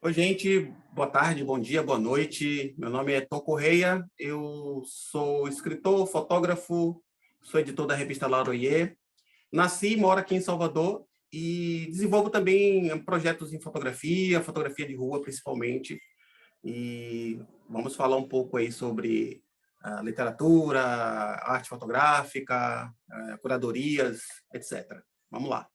Oi, gente. Boa tarde, bom dia, boa noite. Meu nome é Tom Correia. Eu sou escritor, fotógrafo, sou editor da revista Laroyer. Nasci e moro aqui em Salvador e desenvolvo também projetos em fotografia, fotografia de rua, principalmente. E vamos falar um pouco aí sobre literatura, arte fotográfica, curadorias, etc. Vamos lá.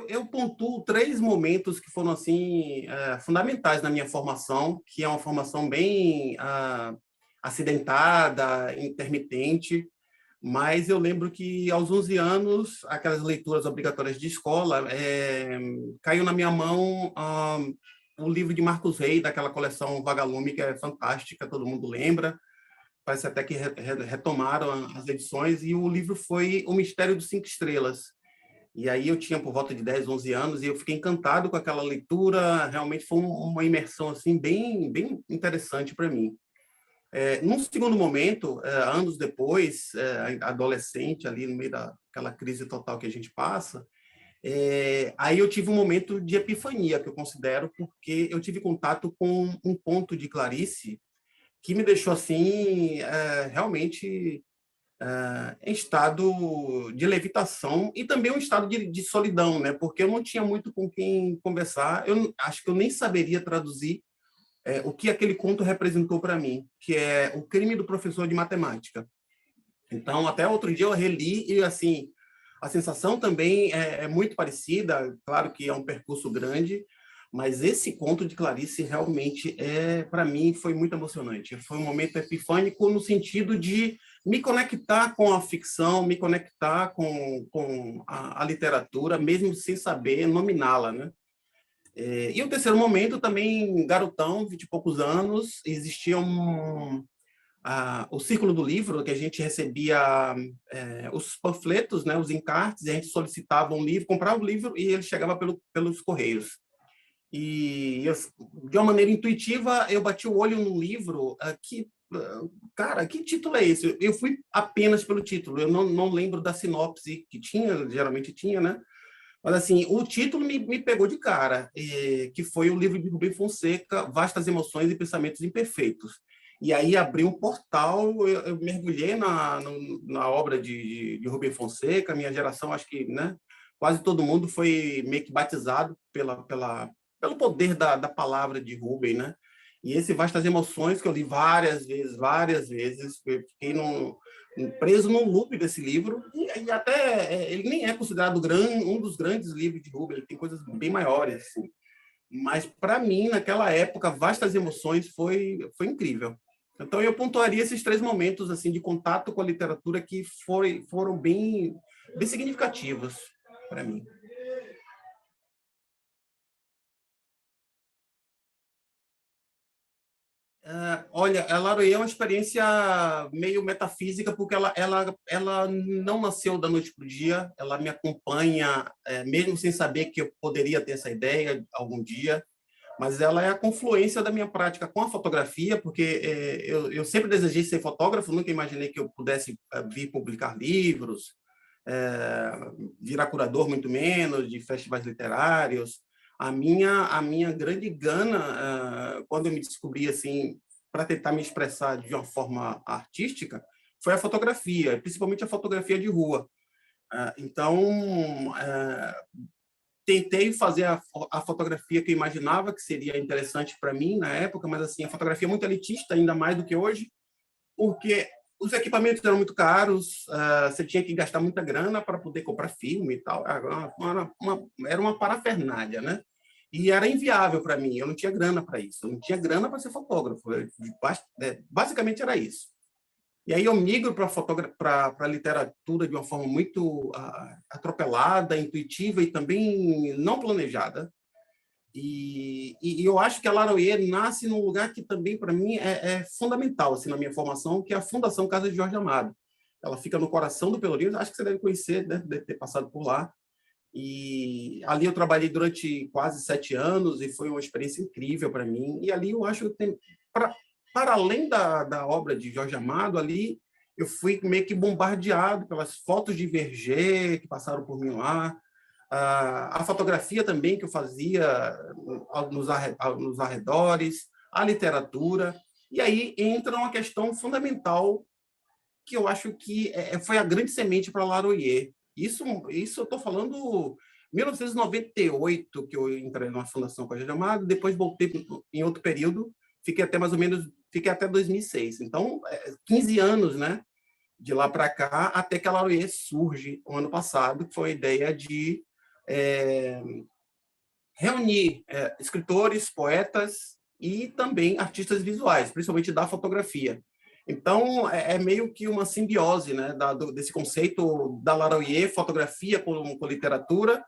Eu pontuo três momentos que foram assim fundamentais na minha formação, que é uma formação bem acidentada, intermitente, mas eu lembro que aos 11 anos, aquelas leituras obrigatórias de escola, caiu na minha mão o livro de Marcos Rey, daquela coleção Vagalume, que é fantástica, todo mundo lembra, parece até que retomaram as edições, e o livro foi O Mistério dos Cinco Estrelas. E aí eu tinha por volta de 10, 11 anos e eu fiquei encantado com aquela leitura, realmente foi uma imersão assim bem interessante para mim. Num segundo momento, anos depois, adolescente ali no meio daquela crise total que a gente passa, aí eu tive um momento de epifania, que eu considero, porque eu tive contato com um conto de Clarice que me deixou assim realmente em estado de levitação e também um estado de solidão, né? Porque eu não tinha muito com quem conversar. Acho que eu nem saberia traduzir o que aquele conto representou para mim, que é o crime do professor de matemática. Então, até outro dia eu reli e assim a sensação também é muito parecida. Claro que é um percurso grande, mas esse conto de Clarice realmente para mim foi muito emocionante. Foi um momento epifânico no sentido de me conectar com a ficção, me conectar com a literatura, mesmo sem saber nominá-la, né? E o terceiro momento também, garotão, 20 e poucos anos, existia o Círculo do Livro, que a gente recebia os panfletos, né, os encartes, e a gente solicitava um livro, comprava o livro e ele chegava pelos correios. E eu, de uma maneira intuitiva, eu bati o olho no livro cara, que título é esse? Eu fui apenas pelo título, eu não lembro da sinopse que tinha, geralmente tinha, né? Mas, assim, o título me pegou de cara, que foi o livro de Rubem Fonseca, Vastas Emoções e Pensamentos Imperfeitos. E aí abriu um portal, eu mergulhei na obra de Rubem Fonseca, minha geração, acho que, né, quase todo mundo foi meio que batizado pelo poder da palavra de Rubem, né? E esse Vastas Emoções, que eu li várias vezes, eu fiquei preso num loop desse livro, e até ele nem é considerado um dos grandes livros de Rubem, ele tem coisas bem maiores, assim. Mas, para mim, naquela época, Vastas Emoções foi incrível. Então, eu pontuaria esses três momentos assim de contato com a literatura que foram bem significativos para mim. Olha, a Laroê é uma experiência meio metafísica, porque ela não nasceu da noite para o dia, ela me acompanha, mesmo sem saber que eu poderia ter essa ideia algum dia, mas ela é a confluência da minha prática com a fotografia, porque eu sempre desejei ser fotógrafo, nunca imaginei que eu pudesse vir publicar livros, é, virar curador, muito menos, de festivais literários. A minha grande gana, quando eu me descobri assim, para tentar me expressar de uma forma artística, foi a fotografia, principalmente a fotografia de rua. Então, tentei fazer a fotografia que eu imaginava que seria interessante para mim na época, mas assim, a fotografia é muito elitista, ainda mais do que hoje, porque os equipamentos eram muito caros, você tinha que gastar muita grana para poder comprar filme e tal, era uma parafernália, né? E era inviável para mim, eu não tinha grana para isso, eu não tinha grana para ser fotógrafo, basicamente era isso. E aí eu migro para a literatura de uma forma muito atropelada, intuitiva e também não planejada. E eu acho que a Laroyer nasce num lugar que também, para mim, é fundamental assim, na minha formação, que é a Fundação Casa de Jorge Amado. Ela fica no coração do Pelourinho, acho que você deve conhecer, né? Deve ter passado por lá. E ali eu trabalhei durante quase 7 anos e foi uma experiência incrível para mim. E ali eu acho que para além da obra de Jorge Amado, ali eu fui meio que bombardeado pelas fotos de Verger que passaram por mim lá, a fotografia também que eu fazia nos arredores, a literatura. E aí entra uma questão fundamental que eu acho que foi a grande semente para Laroyer. Isso eu estou falando 1998, que eu entrei na Fundação Cláudio de Amado, depois voltei em outro período, fiquei até 2006. Então, 15 anos, né? De lá para cá, até que a Laroyer surge o ano passado, que foi a ideia de reunir escritores, poetas e também artistas visuais, principalmente da fotografia. Então, é meio que uma simbiose, né, desse conceito da Laroyer, fotografia com literatura,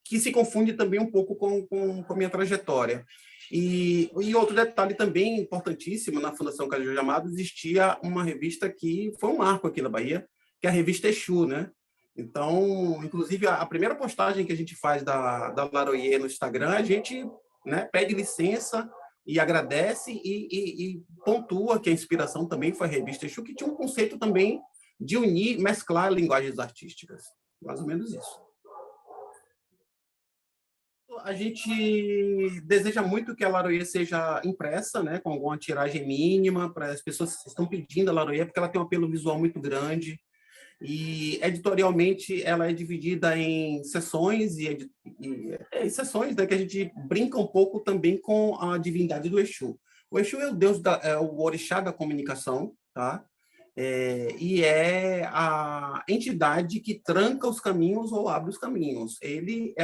que se confunde também um pouco com a minha trajetória. E outro detalhe também importantíssimo, na Fundação Carlos Jorge Amado, existia uma revista que foi um marco aqui na Bahia, que é a revista Exu, né? Então, inclusive, a primeira postagem que a gente faz da Laroyer no Instagram, a gente, né, pede licença e agradece e pontua que a inspiração também foi a revista Exu, que tinha um conceito também de unir, mesclar linguagens artísticas. Mais ou menos isso. A gente deseja muito que a Laroyer seja impressa, né, com alguma tiragem mínima, para as pessoas que estão pedindo a Laroyer, porque ela tem um apelo visual muito grande. E editorialmente ela é dividida em sessões sessões, né, que a gente brinca um pouco também com a divindade do Exu. O Exu é o deus é o orixá da comunicação, tá? E é a entidade que tranca os caminhos ou abre os caminhos. Ele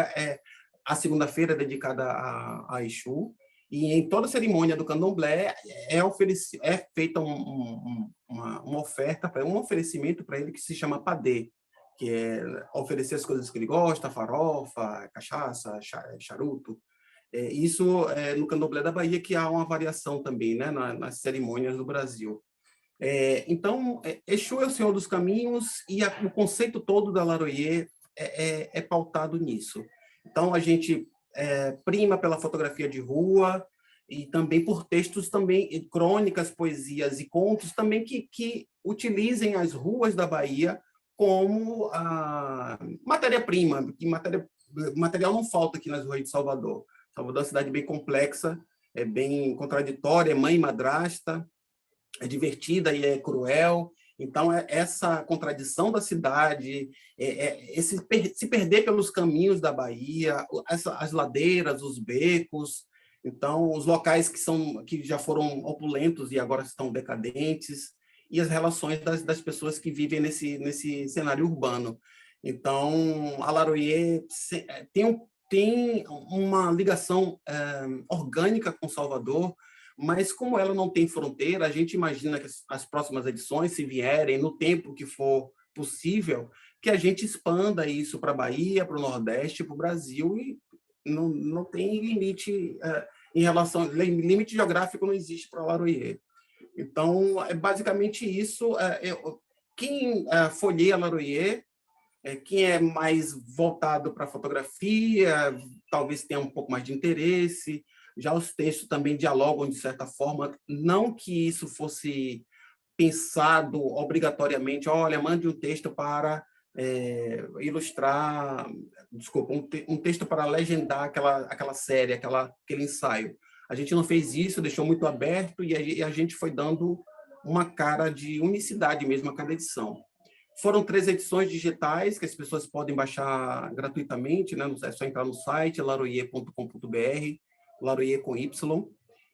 a segunda-feira é dedicada a Exu, e em toda a cerimônia do candomblé é feita uma oferta, um oferecimento para ele que se chama padê, que é oferecer as coisas que ele gosta, farofa, cachaça, charuto. Isso no candomblé da Bahia, que há uma variação também, né, nas cerimônias do Brasil. Então, Exu é o Senhor dos Caminhos e o conceito todo da Laroyer é pautado nisso. Então, a gente prima pela fotografia de rua e também por textos também, crônicas, poesias e contos também que utilizem as ruas da Bahia como a matéria-prima, que material não falta aqui nas ruas de Salvador. Salvador é uma cidade bem complexa, é bem contraditória, é mãe e madrasta, é divertida e é cruel. Então, essa contradição da cidade, se perder pelos caminhos da Bahia, as ladeiras, os becos, então, os locais que já foram opulentos e agora estão decadentes, e as relações das pessoas que vivem nesse cenário urbano. Então, a Laroyer tem uma ligação orgânica com Salvador, mas como ela não tem fronteira, a gente imagina que as próximas edições, se vierem no tempo que for possível, que a gente expanda isso para a Bahia, para o Nordeste, para o Brasil, e não tem limite em relação... Limite geográfico não existe para a Laroyer. Então, é basicamente isso. Quem folheia a Laroyer, quem é mais voltado para a fotografia, talvez tenha um pouco mais de interesse. Já os textos também dialogam, de certa forma, não que isso fosse pensado obrigatoriamente, olha, mande um texto para ilustrar, desculpa, um texto para legendar aquela série, aquele ensaio. A gente não fez isso, deixou muito aberto e a gente foi dando uma cara de unicidade mesmo a cada edição. Foram 3 edições digitais que as pessoas podem baixar gratuitamente, né? É só entrar no site laroyer.com.br, Laroyer com Y,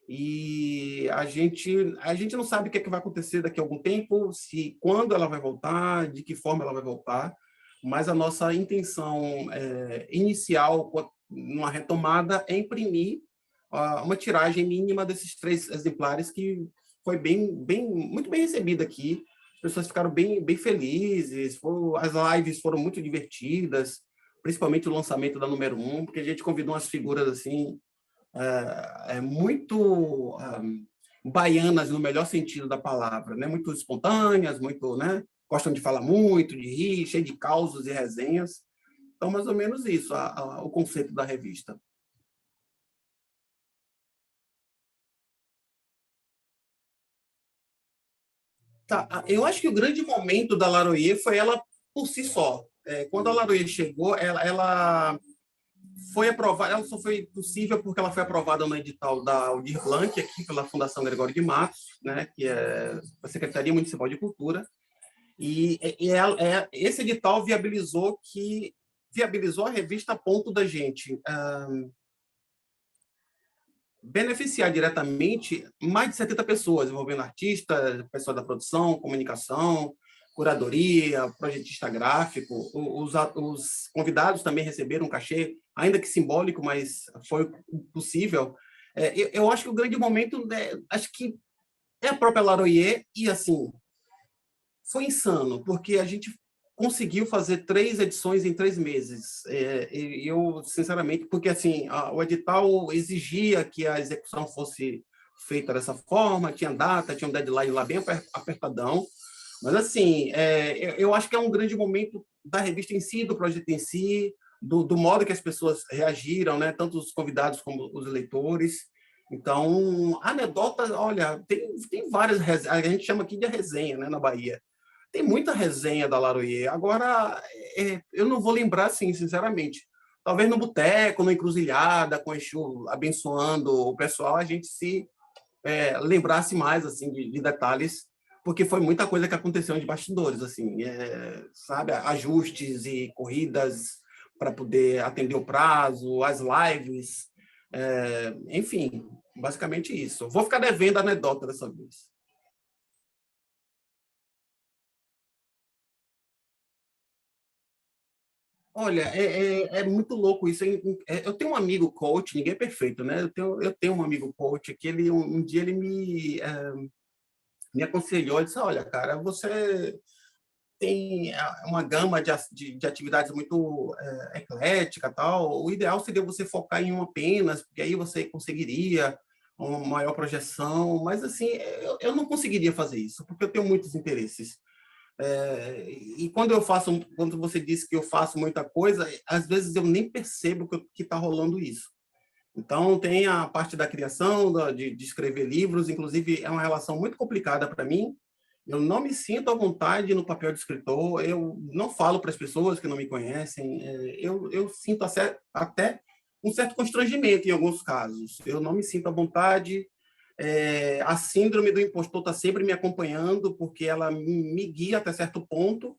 e a gente não sabe o que vai acontecer daqui a algum tempo, quando ela vai voltar, de que forma ela vai voltar, mas a nossa intenção inicial, numa retomada, é imprimir uma tiragem mínima desses 3 exemplares que foi muito bem recebida aqui. As pessoas ficaram bem felizes, as lives foram muito divertidas, principalmente o lançamento da número 1, porque a gente convidou umas figuras assim, muito baianas no melhor sentido da palavra, né? Muito espontâneas, muito, né? Gostam de falar muito, de rir, cheio de causos e resenhas. Então, mais ou menos isso, o conceito da revista. Tá, eu acho que o grande momento da Laroyer foi ela por si só. Quando a Laroyer chegou, ela foi aprovada, ela só foi possível porque ela foi aprovada no edital da Aldir Blanc, aqui pela Fundação Gregório de Matos, né, que é a Secretaria Municipal de Cultura, esse edital viabilizou a revista a ponto da gente beneficiar diretamente mais de 70 pessoas, envolvendo artistas, pessoal da produção, comunicação, curadoria, projetista gráfico. Os convidados também receberam um cachê, ainda que simbólico, mas foi possível. Eu acho que o grande momento, né, acho que é a própria Laroyer, e assim, foi insano, porque a gente conseguiu fazer 3 edições em 3 meses. Eu, sinceramente, porque assim, o edital exigia que a execução fosse feita dessa forma, tinha data, tinha um deadline lá bem apertadão, mas assim, eu acho que é um grande momento da revista em si, do projeto em si, do modo que as pessoas reagiram, né? Tanto os convidados como os leitores. Então, anedota, olha, tem várias, a gente chama aqui de resenha, né, na Bahia. Tem muita resenha da Laroyer. Agora, eu não vou lembrar, assim, sinceramente. Talvez no boteco, na encruzilhada, com o Exu abençoando o pessoal, a gente se lembrasse mais assim de detalhes, porque foi muita coisa que aconteceu de bastidores, assim, sabe? Ajustes e corridas para poder atender o prazo, as lives, enfim, basicamente isso. Vou ficar devendo a anedota dessa vez. Olha, é muito louco isso. Eu tenho um amigo coach, ninguém é perfeito, né? Eu tenho um amigo coach que um dia ele me aconselhou, ele disse, olha, cara, você tem uma gama de atividades muito eclética, tal. O ideal seria você focar em uma apenas, porque aí você conseguiria uma maior projeção, mas assim, eu não conseguiria fazer isso, porque eu tenho muitos interesses. E quando você disse que eu faço muita coisa, às vezes eu nem percebo que está rolando isso. Então, tem a parte da criação, de escrever livros, inclusive é uma relação muito complicada para mim. Eu não me sinto à vontade no papel de escritor, eu não falo para as pessoas que não me conhecem, eu sinto até um certo constrangimento em alguns casos. Eu não me sinto à vontade, a síndrome do impostor está sempre me acompanhando, porque ela me guia até certo ponto,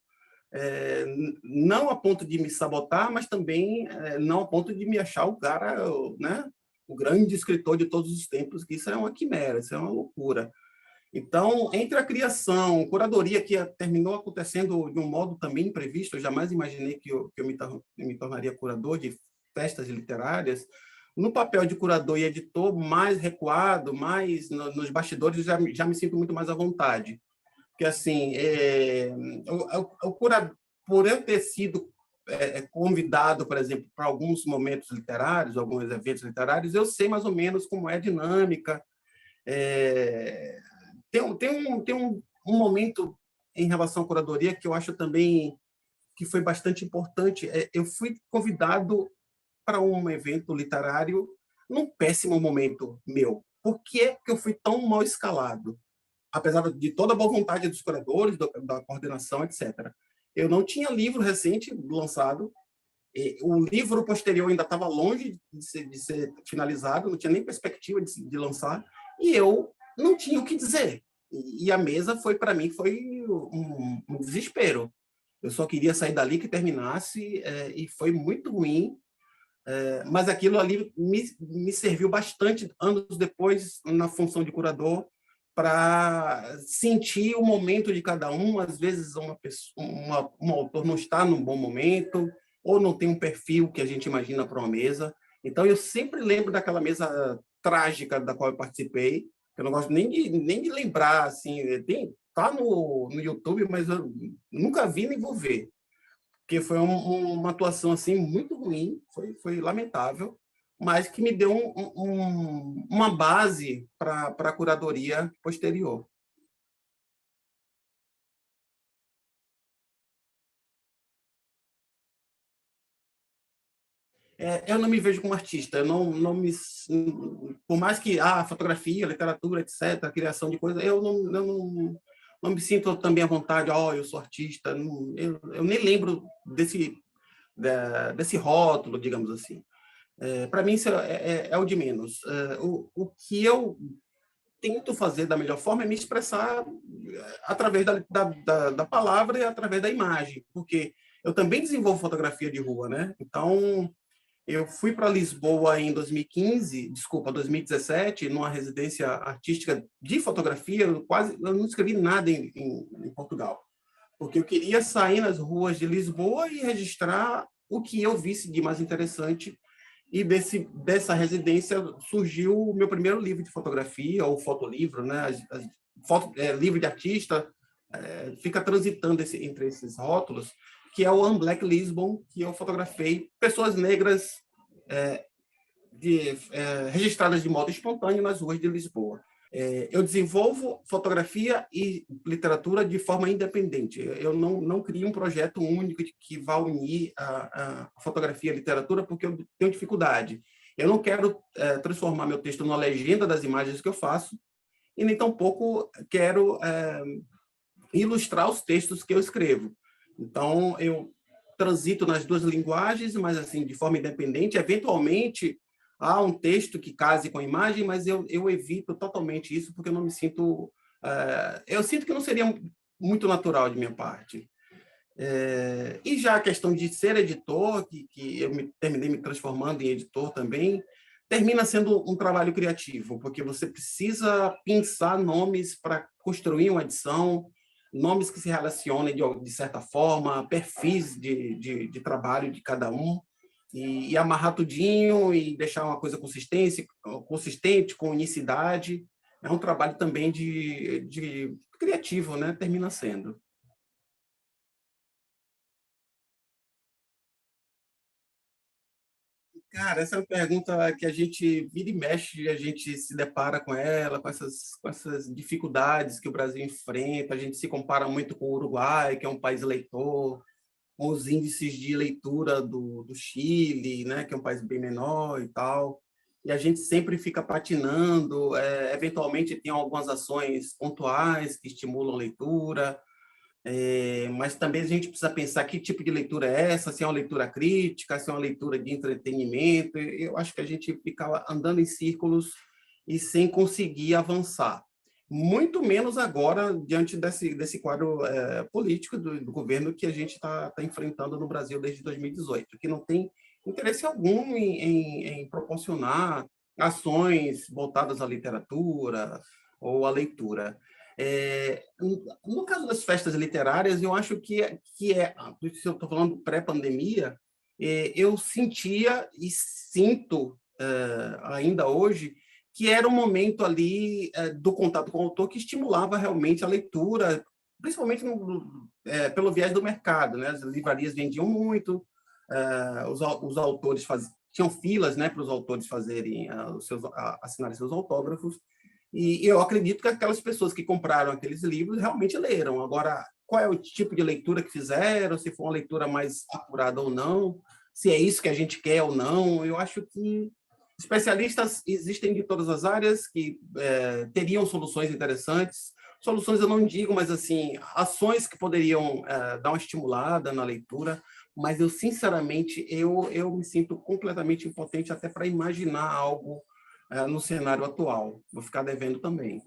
é, não a ponto de me sabotar, mas também não a ponto de me achar o cara, né, o grande escritor de todos os tempos, que isso é uma quimera, isso é uma loucura. Então, entre a criação, curadoria, que terminou acontecendo de um modo também imprevisto, eu jamais imaginei que eu me tornaria curador de festas literárias, no papel de curador e editor mais recuado, mais nos bastidores, já me sinto muito mais à vontade. Porque, assim, por eu ter sido convidado, por exemplo, para alguns momentos literários, alguns eventos literários, eu sei mais ou menos como é a dinâmica. É, tem um momento em relação à curadoria que eu acho também que foi bastante importante. Eu fui convidado para um evento literário num péssimo momento meu. Por que eu fui tão mal escalado? Apesar de toda a boa vontade dos curadores, da coordenação, etc. Eu não tinha livro recente lançado, o livro posterior ainda estava longe de ser finalizado, não tinha nem perspectiva de lançar, e eu não tinha o que dizer. E a mesa foi, para mim, foi um desespero. Eu só queria sair dali que terminasse, e foi muito ruim, mas aquilo ali me serviu bastante, anos depois, na função de curador, para sentir o momento de cada um. Às vezes, um autor não está num bom momento, ou não tem um perfil que a gente imagina para uma mesa. Então, eu sempre lembro daquela mesa trágica da qual eu participei, que eu não gosto nem de lembrar, assim, tá no YouTube, mas eu nunca vi nem vou ver, porque foi uma atuação assim muito ruim, foi lamentável, mas que me deu uma base para a curadoria posterior. Eu não me vejo como artista, eu não me, por mais que fotografia, literatura, etc., a criação de coisas, eu não não me sinto também à vontade, eu sou artista, não, eu nem lembro desse rótulo, digamos assim. Para mim, isso é o de menos. O que eu tento fazer da melhor forma é me expressar através da palavra e através da imagem, porque eu também desenvolvo fotografia de rua, né? Então, eu fui para Lisboa em 2017, numa residência artística de fotografia. Eu não escrevi nada em Portugal, porque eu queria sair nas ruas de Lisboa e registrar o que eu visse de mais interessante. E dessa residência surgiu o meu primeiro livro de fotografia, ou fotolivro, né? Livro de artista, fica transitando entre esses rótulos, que é o Unblack Lisbon, que eu fotografei pessoas negras registradas de modo espontâneo nas ruas de Lisboa. Eu desenvolvo fotografia e literatura de forma independente. Eu não crio um projeto único que vá unir a fotografia e a literatura, porque eu tenho dificuldade. Eu não quero transformar meu texto numa legenda das imagens que eu faço, e nem tampouco quero ilustrar os textos que eu escrevo. Então, eu transito nas duas linguagens, mas assim, de forma independente. Eventualmente, há um texto que case com a imagem, mas eu evito totalmente isso, porque eu não me sinto... eu sinto que não seria muito natural de minha parte. E já a questão de ser editor, que eu terminei me transformando em editor também, termina sendo um trabalho criativo, porque você precisa pensar nomes para construir uma edição, nomes que se relacionem de certa forma, perfis de trabalho de cada um, e amarrar tudinho e deixar uma coisa consistente, com unicidade. É um trabalho também de criativo, né? Termina sendo. Cara, essa é uma pergunta que a gente vira e mexe, a gente se depara com ela, com essas dificuldades que o Brasil enfrenta. A gente se compara muito com o Uruguai, que é um país leitor, com os índices de leitura do Chile, né, que é um país bem menor e tal. E a gente sempre fica patinando. Eventualmente, tem algumas ações pontuais que estimulam a leitura, mas também a gente precisa pensar que tipo de leitura é essa, se é uma leitura crítica, se é uma leitura de entretenimento. Eu acho que a gente fica andando em círculos e sem conseguir avançar. Muito menos agora, diante desse quadro político do governo que a gente está enfrentando no Brasil desde 2018, que não tem interesse algum em proporcionar ações voltadas à literatura ou à leitura. No caso das festas literárias, eu acho se eu estou falando pré-pandemia, eu sentia e sinto ainda hoje que era um momento ali do contato com o autor que estimulava realmente a leitura, principalmente pelo viés do mercado, né? As livrarias vendiam muito, os autores tinham filas, né, para os autores fazerem assinarem seus autógrafos. E eu acredito que aquelas pessoas que compraram aqueles livros realmente leram. Agora, qual é o tipo de leitura que fizeram, se for uma leitura mais apurada ou não, se é isso que a gente quer ou não, eu acho que especialistas existem de todas as áreas que teriam soluções interessantes. Soluções eu não digo, mas assim, ações que poderiam dar uma estimulada na leitura, mas eu, sinceramente, eu me sinto completamente impotente até para imaginar algo no cenário atual. Vou ficar devendo também.